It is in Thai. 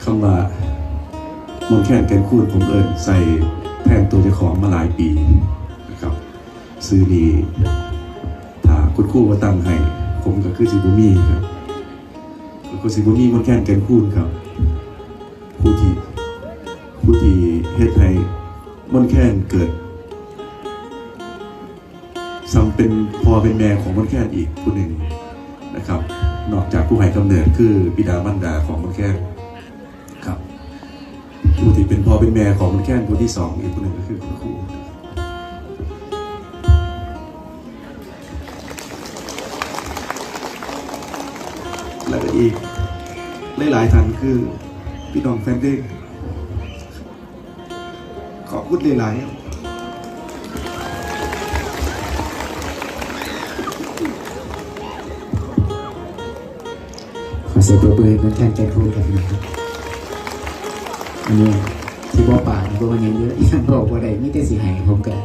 คำว่ามนแค้นแก่นคูนผมใส่แทนตัวเจ้าของมาหลายปีนะครับซื้อดีถ้าคุณครูมาตั้งให้ผมก็คือสิบุมี่ครับก็สิบุมี่มนแค้นแก่นคูนครับผู้ที่เฮ็ดให้มนแค้นเกิดซ้ำเป็นพ่อเป็นแม่ของมนแค้นอีกผู้หนึ่งนะครับนอกจากผู้ให้กำเนิดคือบิดามารดาของมนแค้นครับผู้ที่เป็นพ่อเป็นแม่ของมนแค้นผู้ที่สองอีกผู้หนึ่งก็คือคุณครูและอีกหลายๆท่านคือพี่น้องแฟนเพลงขอบคุณหลายๆขอเสียงปรบมือเหมือนกันแกนคูนกันนะครับอันนี้ที่บอกปากบอกว่ายังเยอะยังบอกว่าใดไม่ได้สิหายผมกัน